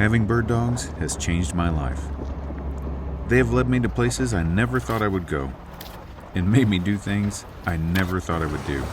Having bird dogs has changed my life. They have led me to places I never thought I would go, and made me do things I never thought I would do.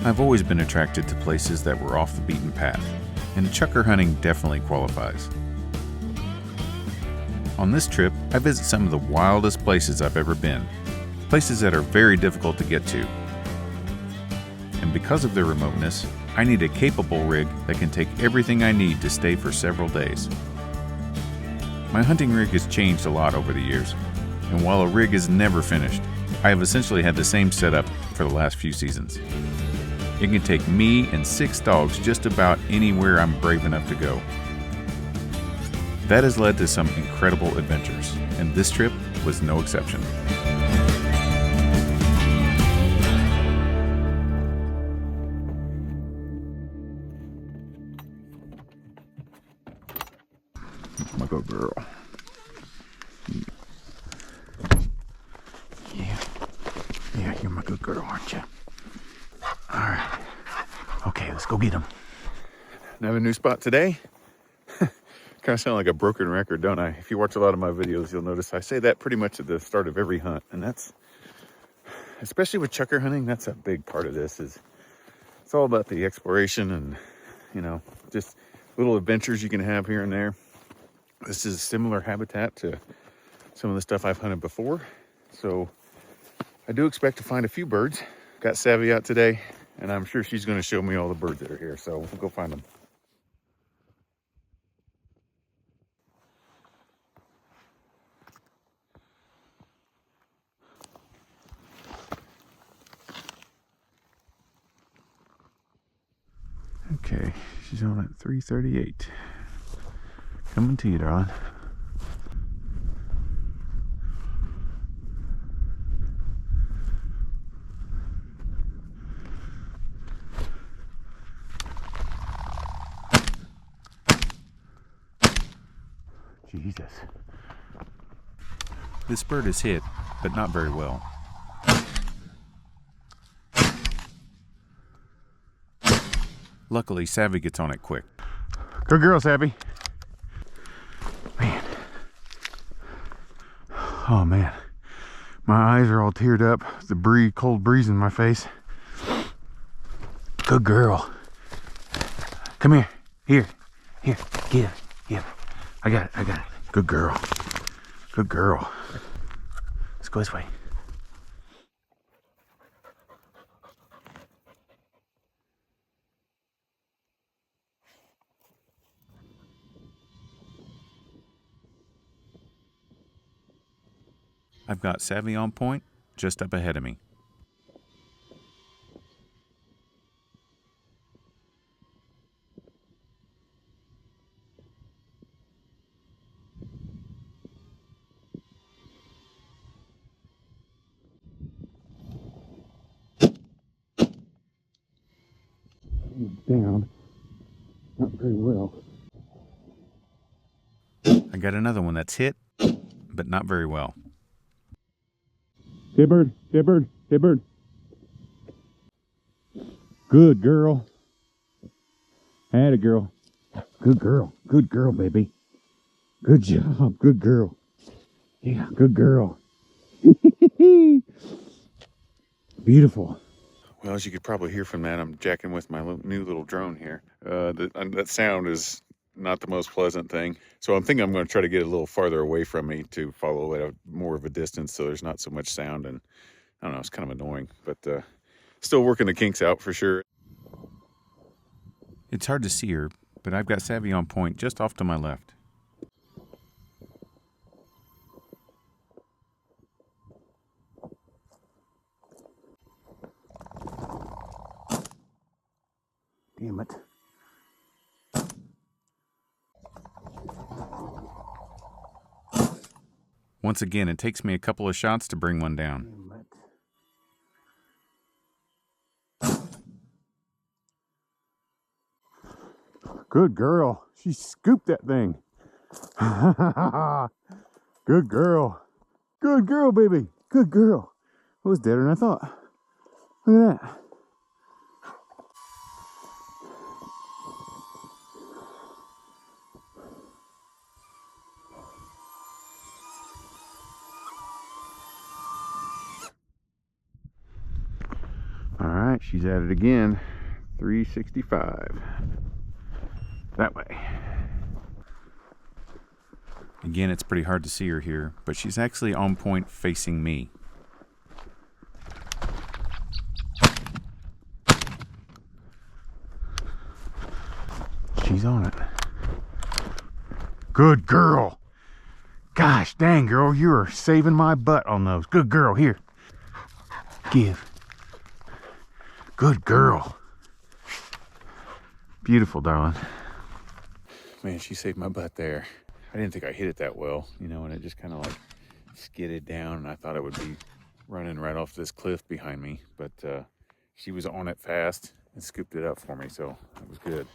I've always been attracted to places that were off the beaten path, and chukar hunting definitely qualifies. On this trip, I visit some of the wildest places I've ever been, places that are very difficult to get to. And because of their remoteness, I need a capable rig that can take everything I need to stay for several days. My hunting rig has changed a lot over the years, and while a rig is never finished, I have essentially had the same setup for the last few seasons. It can take me and 6 dogs just about anywhere I'm brave enough to go. That has led to some incredible adventures, and this trip was no exception. My good girl. Yeah, you're my good girl, aren't you? All right. Okay, let's go get him. Another new spot today. Kind of sound like a broken record, don't I? If you watch a lot of my videos, you'll notice I say that pretty much at the start of every hunt. And that's, especially with chukar hunting, that's a big part of this. Is it's all about the exploration and, you know, just little adventures you can have here and there. This is similar habitat to some of the stuff I've hunted before. So I do expect to find a few birds. Got Savvy out today, and I'm sure she's going to show me all the birds that are here. So we'll go find them. Okay, she's on at 3:38. Coming to you, darling. Jesus. This bird is hit, but not very well. Luckily, Savvy gets on it quick. Good girl, Savvy. Man. Oh, man. My eyes are all teared up. The cold breeze in my face. Good girl. Come here. Here. Get it. I got it. Good girl. Good girl. Let's go this way. I've got Savvy on point, just up ahead of me. Down. Not very well. I got another one that's hit, but not very well. Dead bird. Good girl. Had a girl. Good girl, baby. Good job, good girl. Yeah, good girl. Beautiful. Well, as you could probably hear from that, I'm jacking with my new little drone here. That sound is not the most pleasant thing. So I'm thinking I'm going to try to get a little farther away from me to follow at more of a distance so there's not so much sound. And I don't know, it's kind of annoying, but still working the kinks out for sure. It's hard to see her, but I've got Savvy on point just off to my left. Damn it. Once again, it takes me a couple of shots to bring one down. Good girl. She scooped that thing. Good girl. Good girl, baby. Good girl. It was deader than I thought. Look at that. All right, she's at it again. 365. That way. Again, it's pretty hard to see her here, but she's actually on point facing me. She's on it. Good girl. Gosh dang, girl, you are saving my butt on those. Good girl. Here. Give. Good girl. Beautiful, darling. Man, she saved my butt there. I didn't think I hit it that well, you know, and it just kind of like skidded down, and I thought it would be running right off this cliff behind me, but she was on it fast and scooped it up for me, so it was good.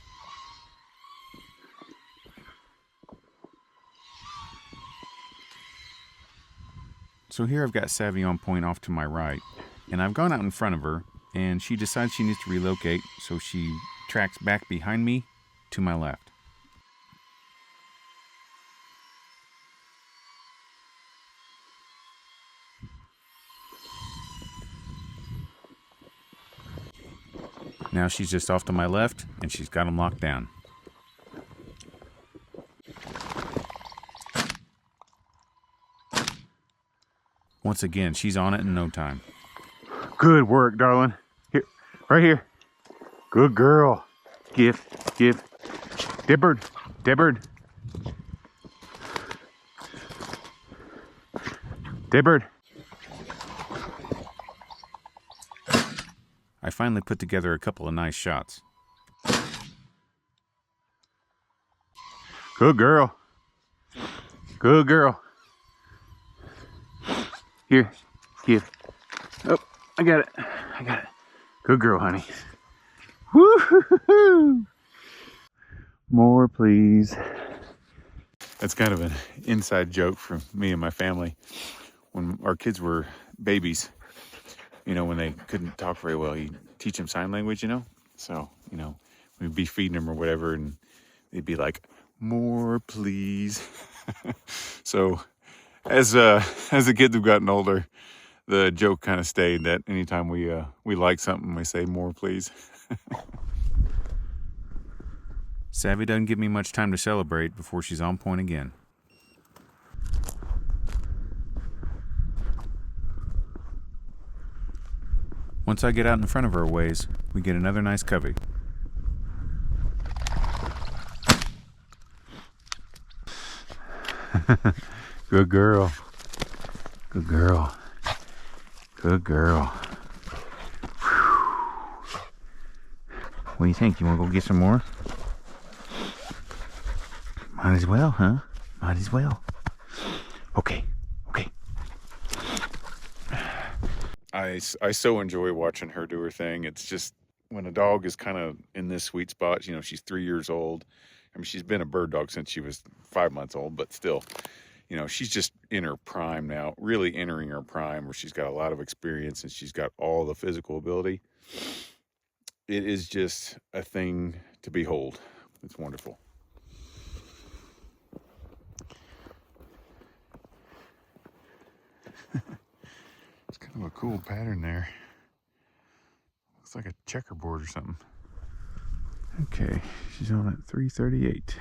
So here I've got Savvy on point off to my right, and I've gone out in front of her, and she decides she needs to relocate, so she tracks back behind me to my left. Now she's just off to my left, and she's got them locked down. Once again, she's on it in no time. Good work, darling. Here, right here. Good girl. Give. Dibbard. I finally put together a couple of nice shots. Good girl. Good girl. Here, give. Oh, I got it. Good girl, honey. Woo-hoo-hoo-hoo. More, please. That's kind of an inside joke from me and my family. When our kids were babies, you know, when they couldn't talk very well, you teach them sign language, you know? So, you know, we'd be feeding them or whatever, and they'd be like, more, please. So, as the kids have gotten older, the joke kind of stayed that anytime we like something, we say, more, please. Savvy doesn't give me much time to celebrate before she's on point again. Once I get out in front of her a ways, we get another nice covey. Good girl. Good girl. Good girl. Whew. What do you think? You want to go get some more? Might as well, huh? Might as well. Okay. I so enjoy watching her do her thing. It's just when a dog is kind of in this sweet spot, you know, she's 3 years old. I mean, she's been a bird dog since she was 5 months old, but still, you know, she's just in her prime now, really entering her prime where she's got a lot of experience and she's got all the physical ability. It is just a thing to behold. It's wonderful. It's kind of a cool pattern there. Looks like a checkerboard or something. Okay, she's on at 338.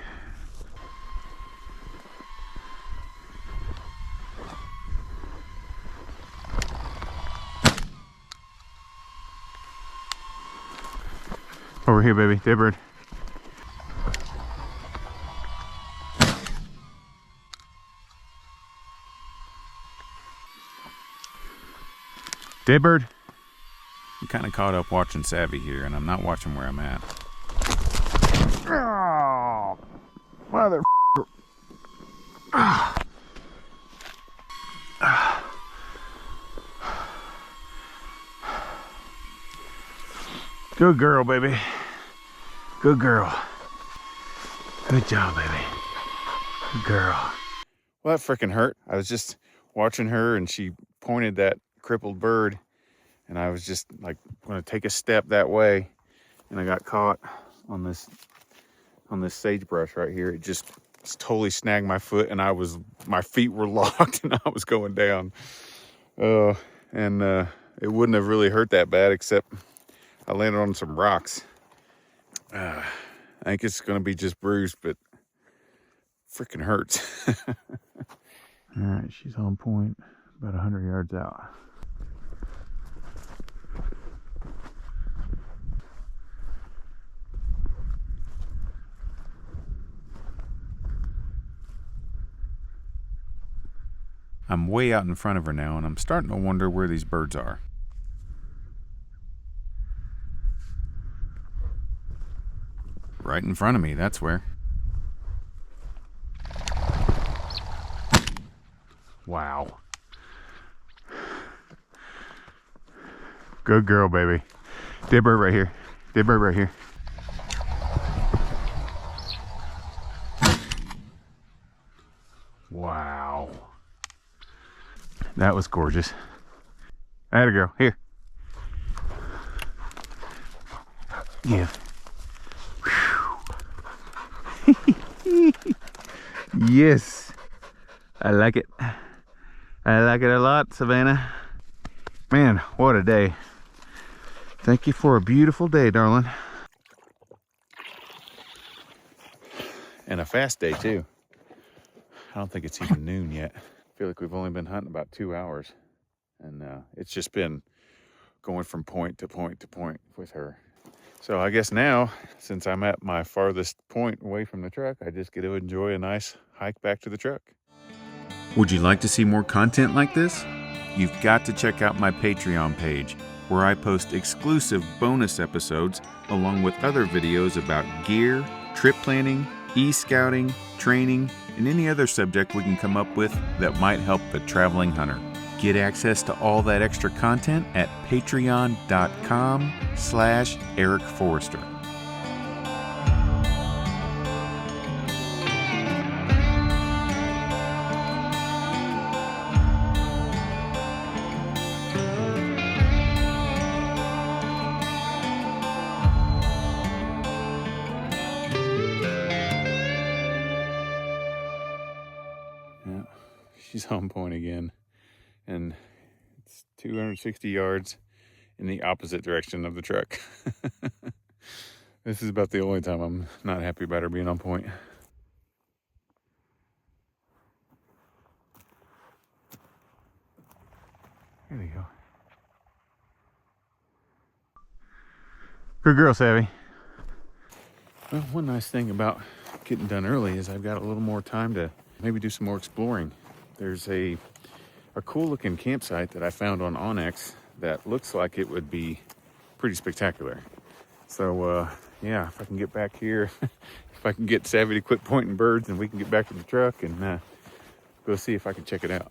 Over here, baby. Dibbard. Dibbard. I'm kind of caught up watching Savvy here, and I'm not watching where I'm at. Oh, mother. Good girl, baby. Good girl. Good job, baby. Good girl. Well, that freaking hurt. I was just watching her and she pointed that crippled bird and I was just like going to take a step that way and I got caught on this sagebrush right here. It just totally snagged my foot and my feet were locked and I was going down. It wouldn't have really hurt that bad except I landed on some rocks. I think it's going to be just bruised, but freaking hurts. All right, she's on point, about 100 yards out. I'm way out in front of her now, and I'm starting to wonder where these birds are. Right in front of me, that's where. Wow. Good girl, baby. Dead bird right here. Dead bird right here. Wow. That was gorgeous. Atta girl. Here. Give. Yes. I like it. I like it a lot, Savannah. Man, what a day. Thank you for a beautiful day, darling. And a fast day, too. I don't think it's even noon yet. I feel like we've only been hunting about 2 hours. And it's just been going from point to point to point with her. So I guess now, since I'm at my farthest point away from the truck, I just get to enjoy a nice hike back to the truck. Would you like to see more content like this? You've got to check out my Patreon page, where I post exclusive bonus episodes along with other videos about gear, trip planning, e-scouting, training, and any other subject we can come up with that might help the traveling hunter. Get access to all that extra content at patreon.com/Eric Forrester. Yeah, she's on point again. And it's 260 yards in the opposite direction of the truck. This is about the only time I'm not happy about her being on point. There we go. Good girl, Savvy. Well, one nice thing about getting done early is I've got a little more time to maybe do some more exploring. There's a cool looking campsite that I found on OnX that looks like it would be pretty spectacular. So yeah, if I can get back here, if I can get Savvy to quit pointing birds and we can get back to the truck and go see if I can check it out.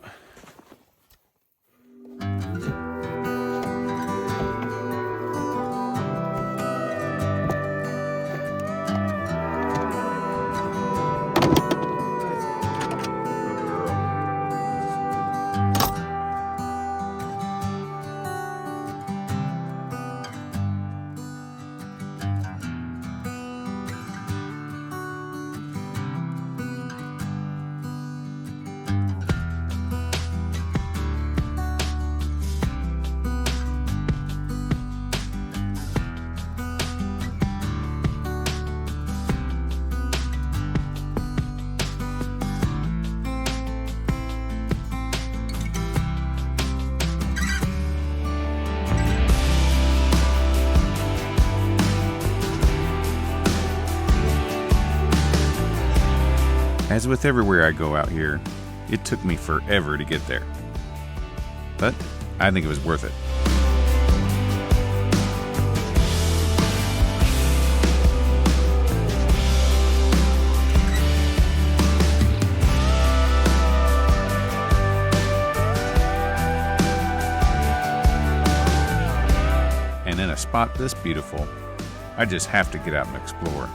As with everywhere I go out here, it took me forever to get there. But I think it was worth it. And in a spot this beautiful, I just have to get out and explore.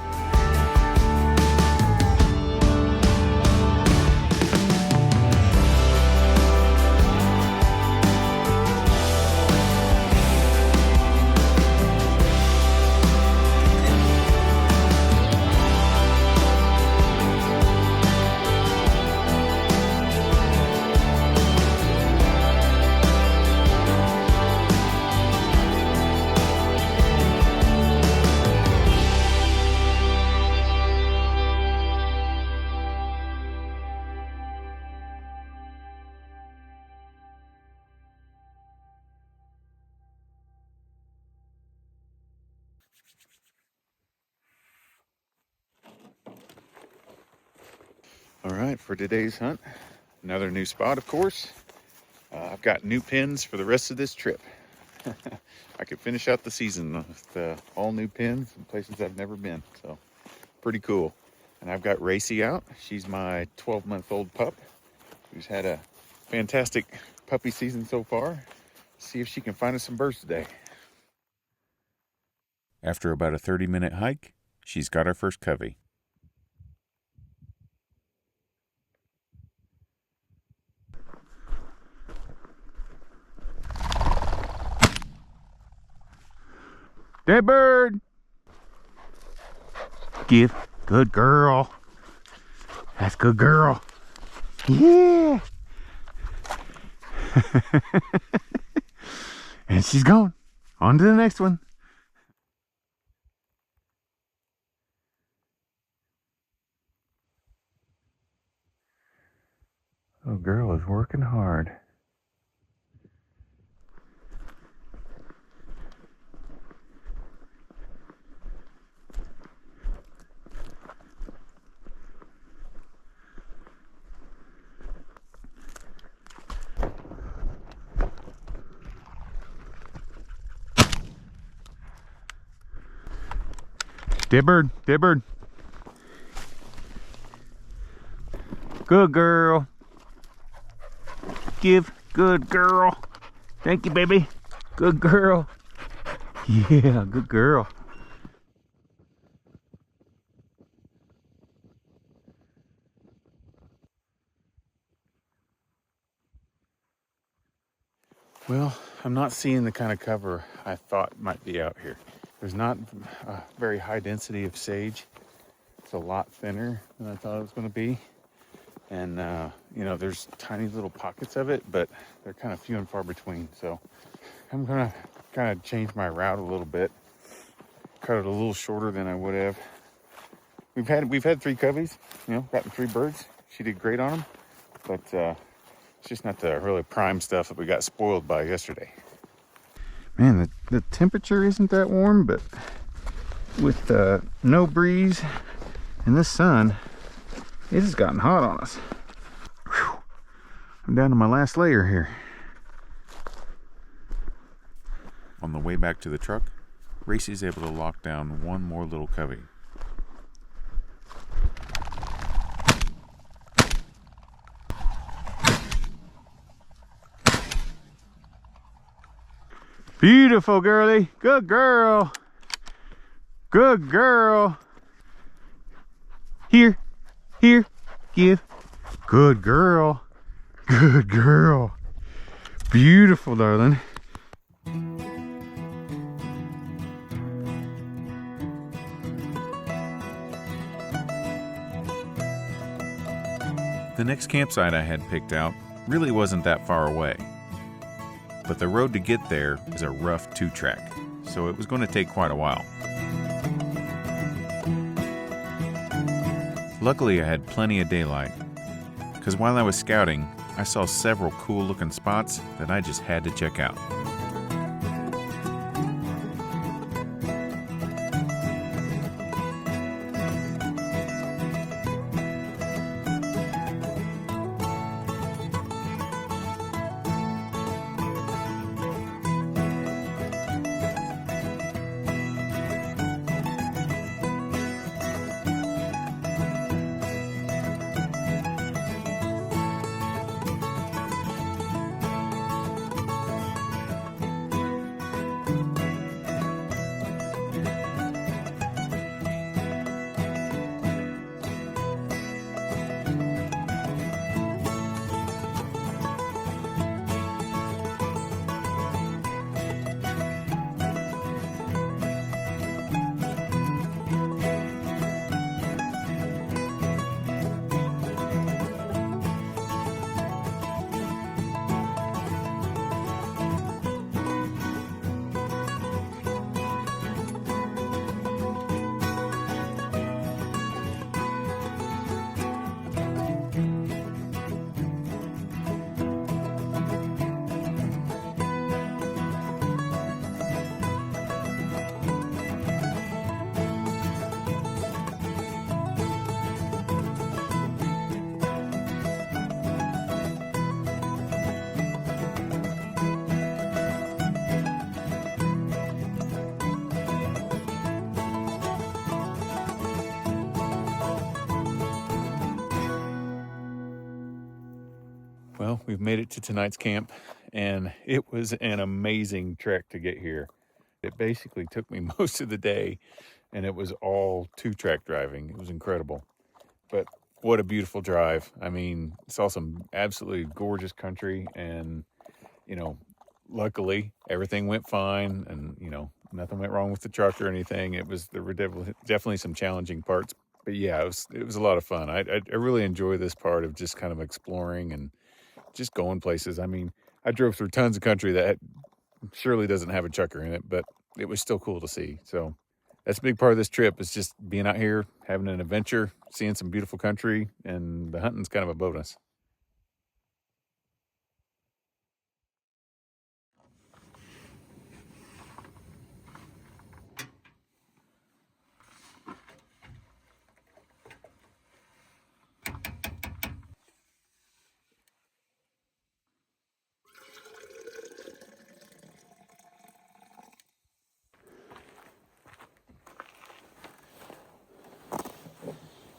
All right, for today's hunt, another new spot, of course. I've got new pins for the rest of this trip. I could finish out the season with all new pins and places I've never been, so pretty cool. And I've got Racy out. She's my 12-month-old pup who's had a fantastic puppy season so far. See if she can find us some birds today. After about a 30-minute hike, she's got our first covey. Dead bird! Give. Good girl. That's good girl. Yeah! And she's gone. On to the next one. Oh, girl is working hard. Dead bird, dead bird. Good girl. Give. Good girl. Thank you, baby. Good girl. Yeah, good girl. Well, I'm not seeing the kind of cover I thought might be out here. There's not a very high density of sage. It's a lot thinner than I thought it was going to be. And, you know, there's tiny little pockets of it, but they're kind of few and far between. So I'm going to kind of change my route a little bit. Cut it a little shorter than I would have. We've had 3 coveys, you know, gotten 3 birds. She did great on them, but it's just not the really prime stuff that we got spoiled by yesterday. Man, the temperature isn't that warm, but with no breeze and the sun, it has gotten hot on us. Whew. I'm down to my last layer here. On the way back to the truck, Racy's able to lock down one more little covey. Beautiful, girly. Good girl. Good girl. Here. Here. Give. Good girl. Good girl. Beautiful, darling. The next campsite I had picked out really wasn't that far away. But the road to get there is a rough 2-track, so it was going to take quite a while. Luckily, I had plenty of daylight, because while I was scouting, I saw several cool looking spots that I just had to check out. Well, we've made it to tonight's camp, and it was an amazing trek to get here. It basically took me most of the day, and it was all two-track driving. It was incredible. But what a beautiful drive. I mean, saw some absolutely gorgeous country, and, you know, luckily everything went fine, and, you know, nothing went wrong with the truck or anything. There were definitely some challenging parts, but yeah, it was a lot of fun. I really enjoy this part of just kind of exploring and just going places. I mean, I drove through tons of country that surely doesn't have a chucker in it, but it was still cool to see. So that's a big part of this trip, is just being out here, having an adventure, seeing some beautiful country, and the hunting's kind of a bonus.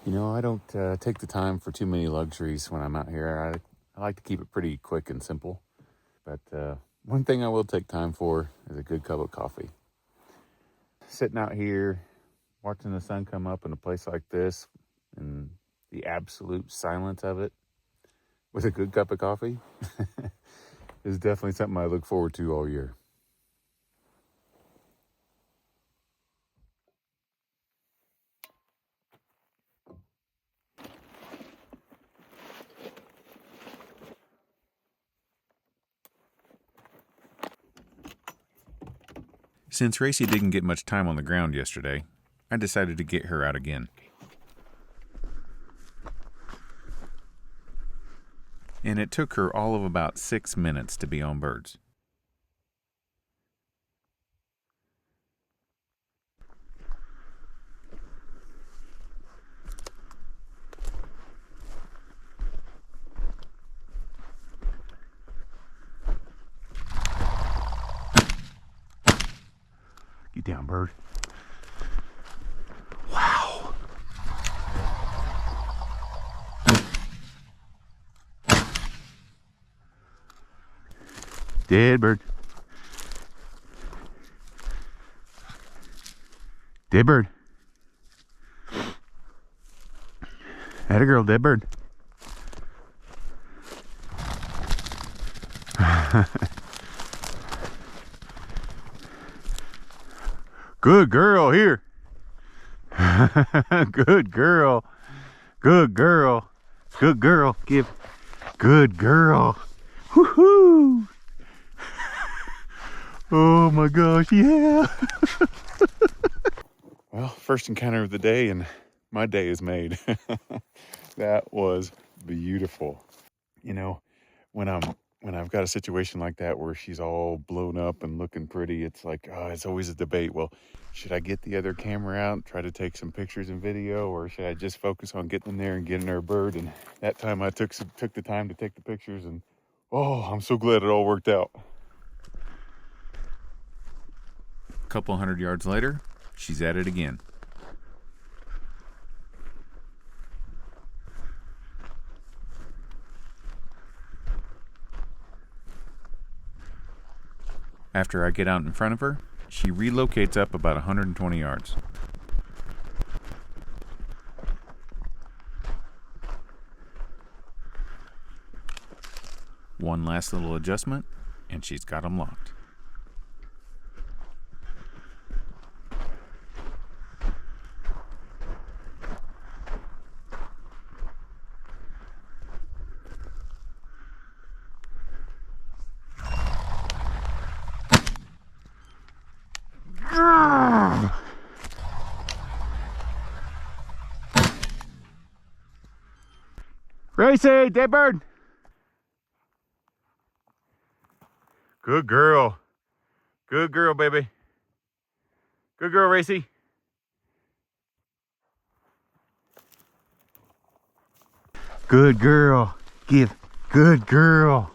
You know, I don't take the time for too many luxuries when I'm out here. I like to keep it pretty quick and simple. But one thing I will take time for is a good cup of coffee. Sitting out here, watching the sun come up in a place like this, and the absolute silence of it, with a good cup of coffee, is definitely something I look forward to all year. Since Racy didn't get much time on the ground yesterday, I decided to get her out again. And it took her all of about 6 minutes to be on birds. Get down, bird. Wow. Dead bird. Dead bird. Atta girl, dead bird. Good girl, here. Good girl. Good girl. Good girl. Give. Good girl. Woohoo! Oh my gosh, yeah. Well, first encounter of the day, and my day is made. That was beautiful. You know, when I've got a situation like that where she's all blown up and looking pretty, it's like, oh, it's always a debate. Well, should I get the other camera out, try to take some pictures and video, or should I just focus on getting in there and getting her a bird? And that time I took the time to take the pictures, and oh, I'm so glad it all worked out. A couple 100 yards later, she's at it again. After I get out in front of her, she relocates up about 120 yards. One last little adjustment, and she's got them locked. Racy, dead bird. Good girl. Good girl, baby. Good girl, Racy. Good girl. Give. Good girl.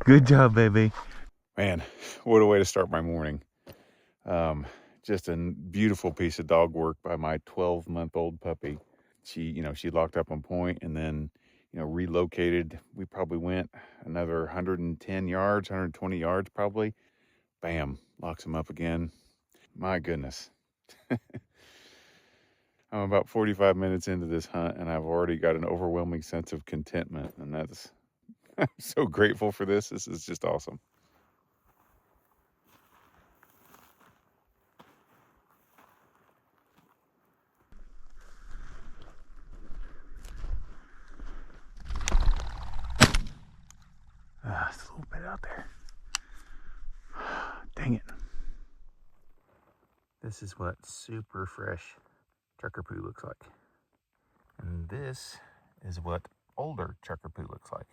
Good job, baby. Man, what a way to start my morning. Just a beautiful piece of dog work by my 12-month-old puppy. She locked up on point, and then, relocated. We probably went another 110 yards, 120 yards probably. Bam, locks him up again. My goodness. I'm about 45 minutes into this hunt and I've already got an overwhelming sense of contentment, and that's I'm so grateful for this. This is just awesome. It's a little bit out there. Dang it. This is what super fresh chucker poo looks like. And this is what older chucker poo looks like.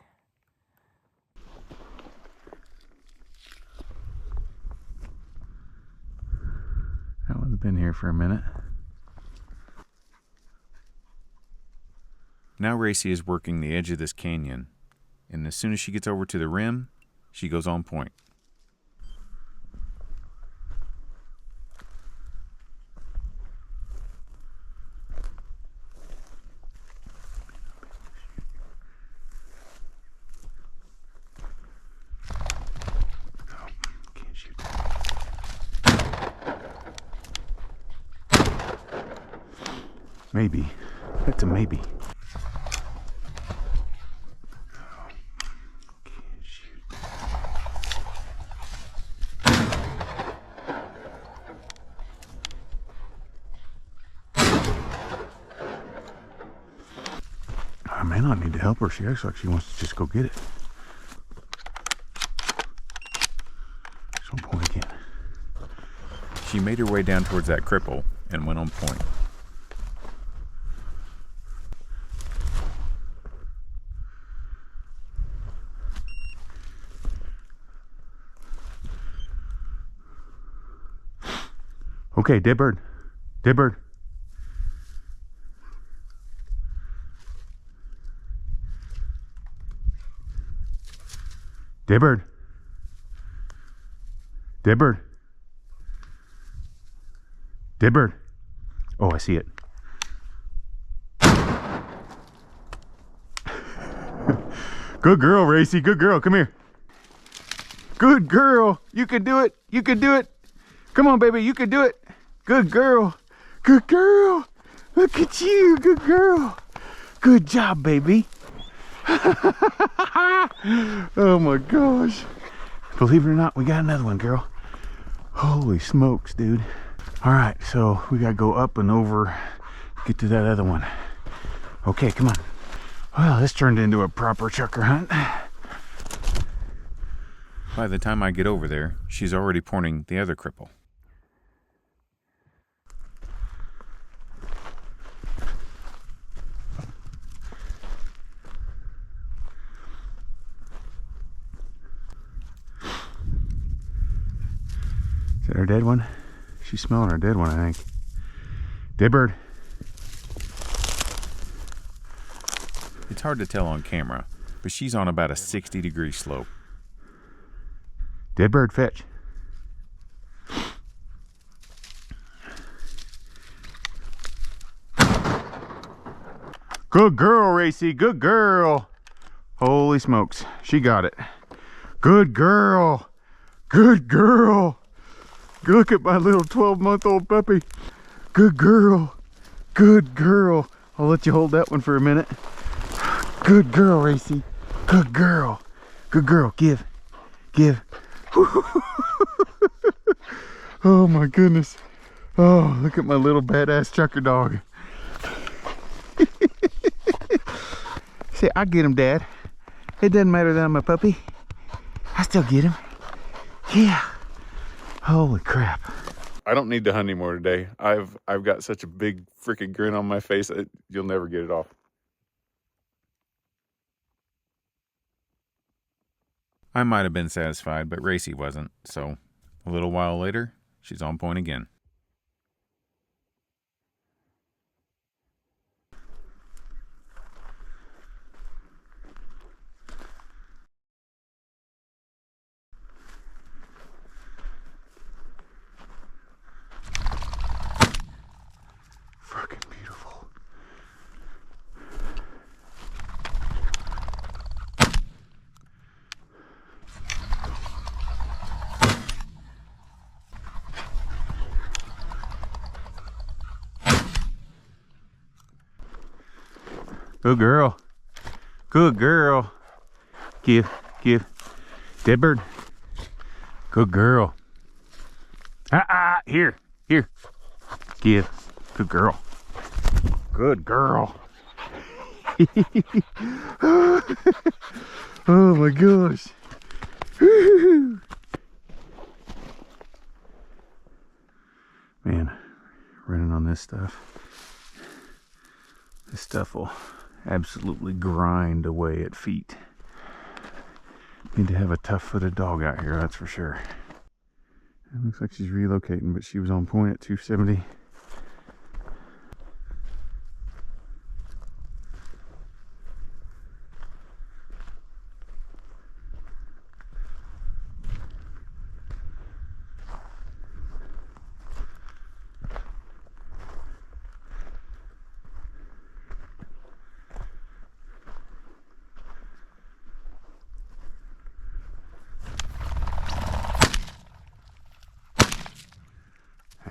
That one's been here for a minute. Now Racy is working the edge of this canyon, and as soon as she gets over to the rim, she goes on point. Maybe. That's a maybe. Can't shoot. I may not need to help her. She acts like she wants to just go get it. She's on point again. She made her way down towards that cripple and went on point. Okay, dead bird. Dead bird. Dead bird. Dead bird. Dead bird. Oh, I see it. Good girl, Racy. Good girl. Come here. Good girl. You can do it. You can do it. Come on, baby. You can do it. Good girl. Good girl. Look at you. Good girl. Good job, baby. Oh my gosh. Believe it or not, we got another one, girl. Holy smokes, dude. All right, so we gotta go up and over, get to that other one. Okay, come on. Well, this turned into a proper chucker hunt. By the time I get over there, she's already pointing the other cripple. Is that our dead one? She's smelling our dead one, I think. Dead bird. It's hard to tell on camera, but she's on about a 60-degree slope. Dead bird, fetch. Good girl, Racy. Good girl. Holy smokes. She got it. Good girl. Good girl. Look at my little 12-month-old puppy. Good girl. Good girl. I'll let you hold that one for a minute. Good girl, Racy. Good girl. Good girl. Give. Give. Oh my goodness. Oh, look at my little badass chucker dog. Say, I get him, Dad. It doesn't matter that I'm a puppy. I still get him. Yeah. Holy crap. I don't need to hunt anymore today. I've got such a big freaking grin on my face that you'll never get it off. I might have been satisfied, but Racy wasn't. So a little while later, she's on point again. Freaking beautiful. Good girl. Good girl. Give. Dead bird. Good girl. Here. Give. Good girl. Good girl. Oh my gosh. Man, running on this stuff. This stuff will absolutely grind away at feet. Need to have a tough-footed dog out here, that's for sure. It looks like she's relocating, but she was on point at 270.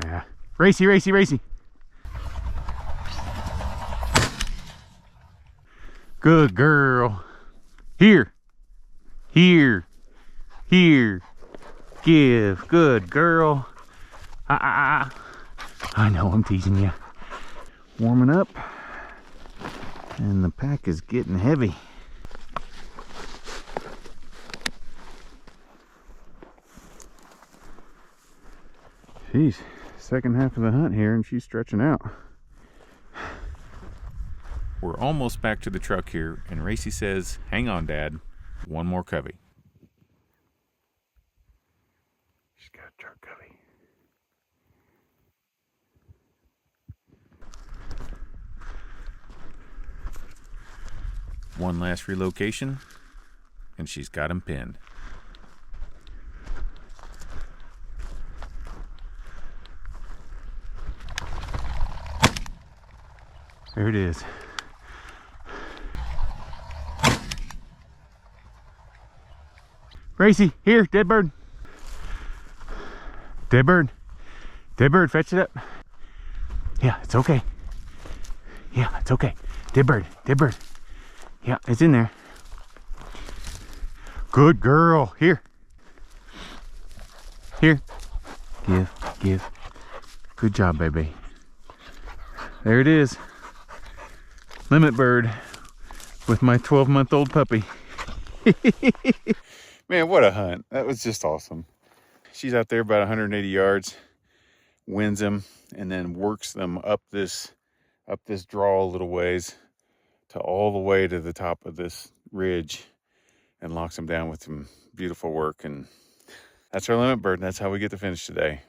Yeah. Racy. Good girl. Here. Give. Good girl. I know I'm teasing you. Warming up. And the pack is getting heavy. Jeez. Second half of the hunt here, and she's stretching out. We're almost back to the truck here, and Racy says, hang on, Dad, one more covey. She's got a truck covey. One last relocation, and she's got him pinned. There it is. Racy, here, dead bird. Dead bird, fetch it up. Yeah, it's okay. Yeah, it's okay. Dead bird. Yeah, it's in there. Good girl, here. Give. Good job, baby. There it is. Limit bird with my 12-month-old puppy. Man, what a hunt. That was just awesome. She's out there about 180 yards, wins them, and then works them up this draw a little ways to all the way to the top of this ridge and locks them down with some beautiful work. And that's our limit bird. And that's how we get to finish today.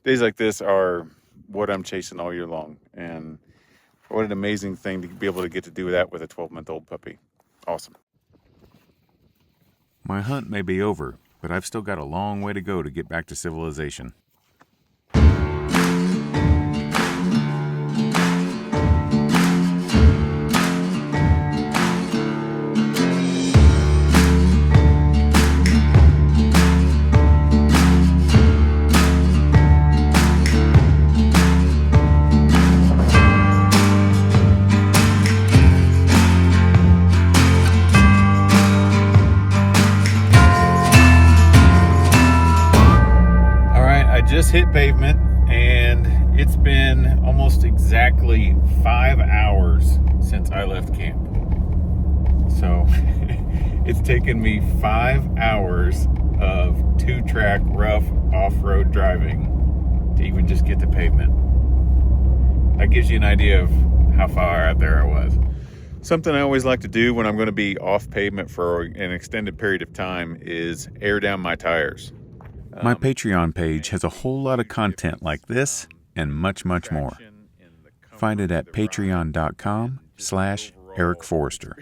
Days like this are what I'm chasing all year long. And what an amazing thing to be able to get to do that with a 12-month-old puppy. Awesome. My hunt may be over, but I've still got a long way to go to get back to civilization. Just hit pavement, and it's been almost exactly 5 hours since I left camp. So it's taken me 5 hours of 2-track rough off-road driving to even just get to pavement. That gives you an idea of how far out there I was. Something I always like to do when I'm going to be off pavement for an extended period of time is air down my tires. My Patreon page has a whole lot of content like this and much more. Find it at patreon.com/Eric Forrester.